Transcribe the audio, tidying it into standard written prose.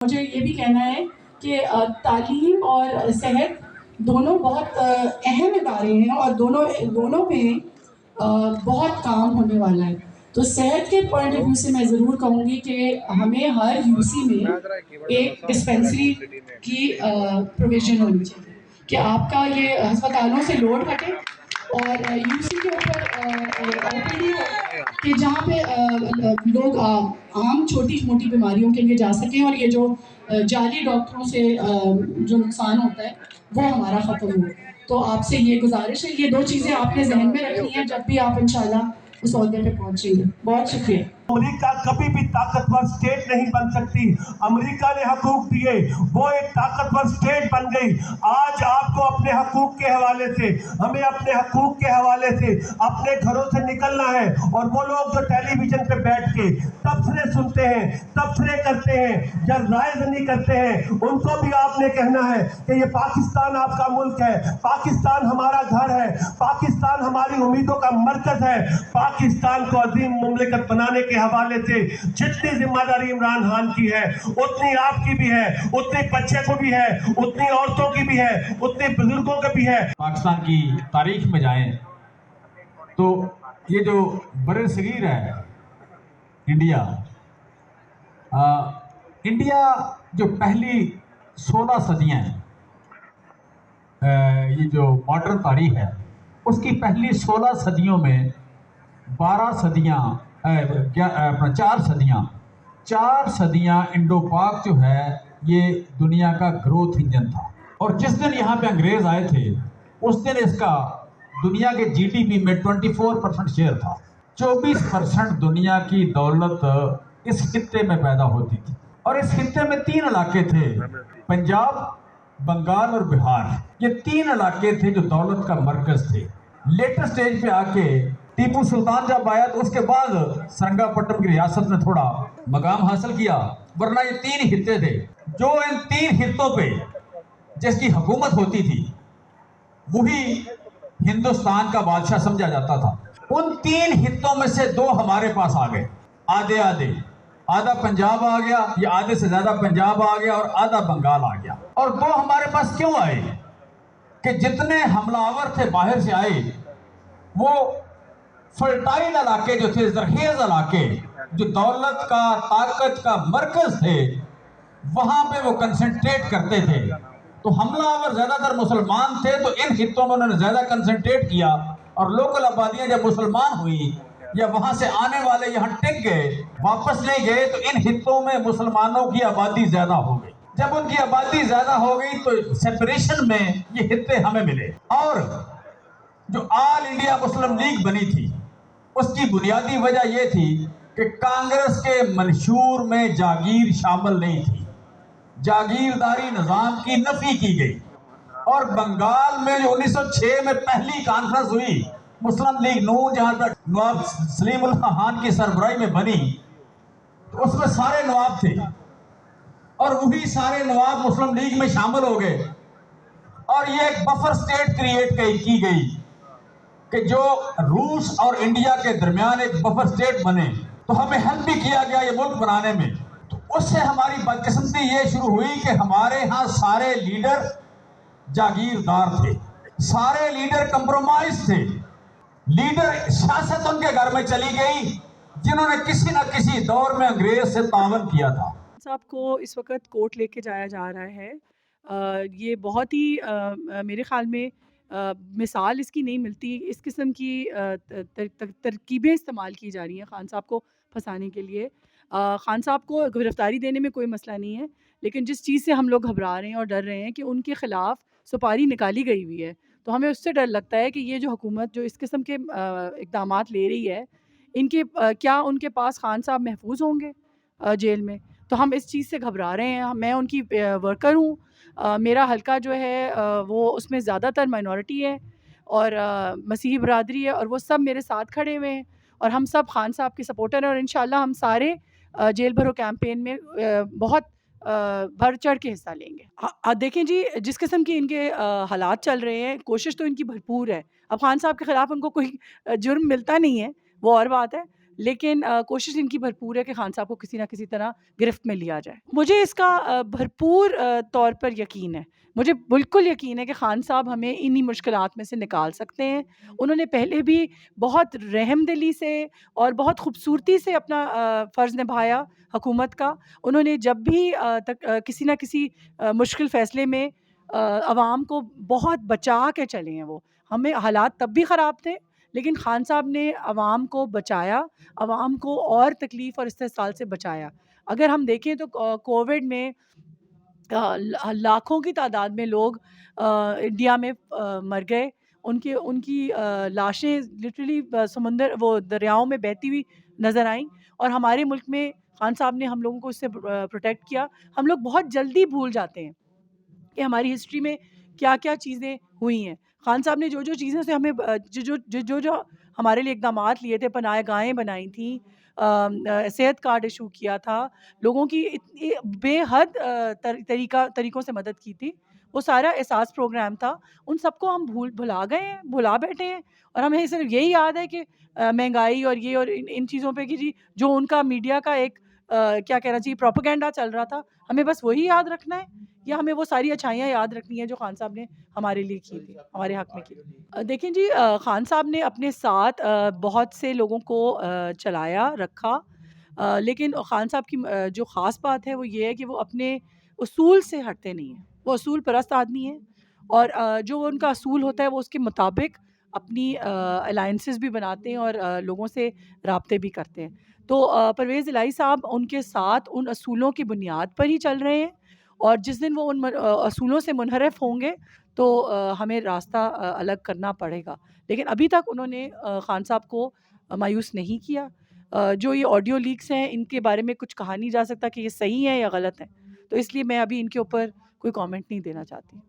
مجھے یہ بھی کہنا ہے کہ تعلیم اور صحت دونوں بہت اہم ادارے ہیں اور دونوں پہ بہت کام ہونے والا ہے. تو صحت کے پوائنٹ آف ویو سے میں ضرور کہوں گی کہ ہمیں ہر یو سی میں ایک ڈسپینسری کی پروویژن ہونی چاہیے کہ آپ کا یہ ہسپتالوں سے لوڈ ہٹے اور یو سی کے اوپر او پی ڈی کہ جہاں پہ لوگ عام چھوٹی موٹی بیماریوں کے لیے جا سکیں اور یہ جو جعلی ڈاکٹروں سے جو نقصان ہوتا ہے وہ ہمارا ختم ہو. تو آپ سے یہ گزارش ہے، یہ دو چیزیں آپ نے ذہن میں رکھنی ہیں جب بھی آپ انشاءاللہ اس عہدے پہ پہنچیں گے. بہت شکریہ. امریکہ کبھی بھی طاقتور سٹیٹ نہیں بن سکتی. امریکہ نے حقوق دیے، وہ ایک طاقتور سٹیٹ بن گئی. آج آپ کو اپنے حقوق کے حوالے سے، ہمیں اپنے حقوق کے حوالے سے اپنے گھروں سے نکلنا ہے. اور وہ لوگ جو ٹیلی ویژن پہ بیٹھ کے تبصرے سنتے ہیں، تبصرے کرتے ہیں یا رائے دہی کرتے ہیں، ان کو بھی آپ نے کہنا ہے کہ یہ پاکستان آپ کا ملک ہے، پاکستان ہمارا گھر ہے، پاکستان ہماری امیدوں کا مرکز ہے. پاکستان کو عظیم مملکت بنانے کے حوالے سے جتنی ذمہ داری عمران خان کی ہے اتنی آپ کی بھی ہے، اتنی بچے کو بھی ہے، اتنی عورتوں کی بھی ہے، اتنی بزرگوں کی بھی ہے. پاکستان کی تاریخ میں جائیں تو یہ جو بر صغیر ہے انڈیا، انڈیا جو پہلی 16 صدیاں ہیں، یہ جو ماڈرن تاریخ ہے اس کی پہلی 16 صدیوں میں 12 صدیاں 4 صدیاں انڈو پاک جو ہے یہ دنیا کا گروتھ انجن تھا. اور جس دن یہاں پہ انگریز آئے تھے اس دن اس کا دنیا کے جی ڈی پی میں 24% شیئر تھا. 24% دنیا کی دولت اس خطے میں پیدا ہوتی تھی. اور اس خطے میں 3 علاقے تھے، پنجاب، بنگال اور بہار. یہ 3 علاقے تھے جو دولت کا مرکز تھے. لیٹر سٹیج پہ آ کے ٹیپو سلطان جب آیا تو اس کے بعد سرنگا پٹم کی ریاست نے تھوڑا مقام حاصل کیا، ورنہ یہ 3 خطے تھے. جو ان 3 خطوں پہ جس کی حکومت ہوتی تھی وہی ہندوستان کا بادشاہ سمجھا جاتا تھا. ان 3 خطوں میں سے 2 ہمارے پاس آ گئے، آدھے آدھا پنجاب آ گیا یا آدھے سے زیادہ پنجاب آ گیا اور آدھا بنگال آ گیا. اور 2 ہمارے پاس کیوں آئے کہ جتنے حملہ آور تھے باہر سے آئے وہ فرٹائل علاقے جو تھے، زرخیز علاقے جو دولت کا طاقت کا مرکز تھے وہاں پہ وہ کنسنٹریٹ کرتے تھے. تو حملہ آور زیادہ تر مسلمان تھے تو ان خطوں میں انہوں نے زیادہ کنسنٹریٹ کیا، اور لوکل آبادیاں جب مسلمان ہوئی یا وہاں سے آنے والے یہاں ٹک گئے واپس نہیں گئے تو ان خطوں میں مسلمانوں کی آبادی زیادہ ہو گئی. جب ان کی آبادی زیادہ ہو گئی تو سیپریشن میں یہ خطے ہمیں ملے. اور جو آل انڈیا مسلم لیگ بنی تھی اس کی بنیادی وجہ یہ تھی کہ کانگریس کے منشور میں جاگیر شامل نہیں تھی، جاگیرداری نظام کی نفی کی گئی. اور بنگال میں جو 1906 میں پہلی کانفرنس ہوئی مسلم لیگ نون، جہاں تک نواب سلیم اللہ خان کی سربراہی میں بنی، تو اس میں سارے نواب تھے اور وہی سارے نواب مسلم لیگ میں شامل ہو گئے. اور یہ ایک بفر سٹیٹ کریٹ کی گئی کہ جو روس اور انڈیا کے درمیان ایک بفر سٹیٹ بنے. تو ہمیں ہیلپ بھی کیا گیا یہ ملک بنانے میں. تو اس سے ہماری بدقسمتی یہ شروع ہوئی کہ ہمارے ہاں سارے لیڈر جاگیردار تھے، سارے لیڈر کمپرومائز تھے. لیڈر سیاست ان کے گھر میں چلی گئی جنہوں نے کسی نہ کسی دور میں انگریز سے تعاون کیا تھا. صاحب کو اس وقت کورٹ لے کے جایا جا رہا ہے. یہ بہت ہی میرے خیال میں مثال اس کی نہیں ملتی. اس قسم کی ترکیبیں استعمال کی جا رہی ہیں خان صاحب کو پھنسانے کے لیے. خان صاحب کو گرفتاری دینے میں کوئی مسئلہ نہیں ہے، لیکن جس چیز سے ہم لوگ گھبرا رہے ہیں اور ڈر رہے ہیں کہ ان کے خلاف سپاری نکالی گئی ہوئی ہے، تو ہمیں اس سے ڈر لگتا ہے کہ یہ جو حکومت جو اس قسم کے اقدامات لے رہی ہے، کیا ان کے پاس خان صاحب محفوظ ہوں گے جیل میں؟ تو ہم اس چیز سے گھبرا رہے ہیں. میں ان کی ورکر ہوں. میرا حلقہ جو ہے وہ اس میں زیادہ تر مائنورٹی ہے اور مسیحی برادری ہے، اور وہ سب میرے ساتھ کھڑے ہوئے ہیں اور ہم سب خان صاحب کے سپورٹر ہیں. اور انشاءاللہ ہم سارے جیل بھرو کیمپین میں بہت بڑھ چڑھ کے حصہ لیں گے. دیکھیں جی، جس قسم کی ان کے حالات چل رہے ہیں، کوشش تو ان کی بھرپور ہے. اب خان صاحب کے خلاف ان کو کوئی جرم ملتا نہیں ہے وہ اور بات ہے، لیکن کوشش ان کی بھرپور ہے کہ خان صاحب کو کسی نہ کسی طرح گرفت میں لیا جائے. مجھے اس کا بھرپور طور پر یقین ہے، مجھے بالکل یقین ہے کہ خان صاحب ہمیں انہی مشکلات میں سے نکال سکتے ہیں. انہوں نے پہلے بھی بہت رحم دلی سے اور بہت خوبصورتی سے اپنا فرض نبھایا حکومت کا. انہوں نے جب بھی کسی نہ کسی مشکل فیصلے میں عوام کو بہت بچا کے چلے ہیں. وہ ہمیں حالات تب بھی خراب تھے لیکن خان صاحب نے عوام کو بچایا، عوام کو اور تکلیف اور استحصال سے بچایا. اگر ہم دیکھیں تو کووڈ میں لاکھوں کی تعداد میں لوگ انڈیا میں مر گئے. ان کی لاشیں لٹرلی سمندر وہ دریاؤں میں بہتی ہوئی نظر آئیں، اور ہمارے ملک میں خان صاحب نے ہم لوگوں کو اس سے پروٹیکٹ کیا. ہم لوگ بہت جلدی بھول جاتے ہیں کہ ہماری ہسٹری میں کیا کیا چیزیں ہوئی ہیں. خان صاحب نے جو جو چیزیں سے ہمیں جو ہمارے لیے اقدامات لیے تھے، پناہ گاہیں بنائی تھیں، صحت کارڈ ایشو کیا تھا، لوگوں کی بے حد طریقوں سے مدد کی تھی، وہ سارا احساس پروگرام تھا. ان سب کو ہم بھلا گئے ہیں، بھلا بیٹھے ہیں، اور ہمیں صرف یہی یاد ہے کہ مہنگائی اور یہ اور ان چیزوں پہ کہ جی جو ان کا میڈیا کا ایک کیا کہنا چاہیے پروپیگنڈا چل رہا تھا، ہمیں بس وہی یاد رکھنا ہے، یا ہمیں وہ ساری اچھائیاں یاد رکھنی ہیں جو خان صاحب نے ہمارے لیے کی تھی، ہمارے حق میں کی تھی. دیکھیں جی، خان صاحب نے اپنے ساتھ بہت سے لوگوں کو چلایا رکھا، لیکن خان صاحب کی جو خاص بات ہے وہ یہ ہے کہ وہ اپنے اصول سے ہٹتے نہیں ہیں. وہ اصول پرست آدمی ہیں، اور جو ان کا اصول ہوتا ہے وہ اس کے مطابق اپنی الائنسز بھی بناتے ہیں اور لوگوں سے رابطے بھی کرتے ہیں. تو پرویز الہی صاحب ان کے ساتھ ان اصولوں کی بنیاد پر ہی چل رہے ہیں، اور جس دن وہ ان اصولوں سے منحرف ہوں گے تو ہمیں راستہ الگ کرنا پڑے گا. لیکن ابھی تک انہوں نے خان صاحب کو مایوس نہیں کیا. جو یہ آڈیو لیکس ہیں ان کے بارے میں کچھ کہا نہیں جا سکتا کہ یہ صحیح ہے یا غلط ہے، تو اس لیے میں ابھی ان کے اوپر کوئی کامنٹ نہیں دینا چاہتی.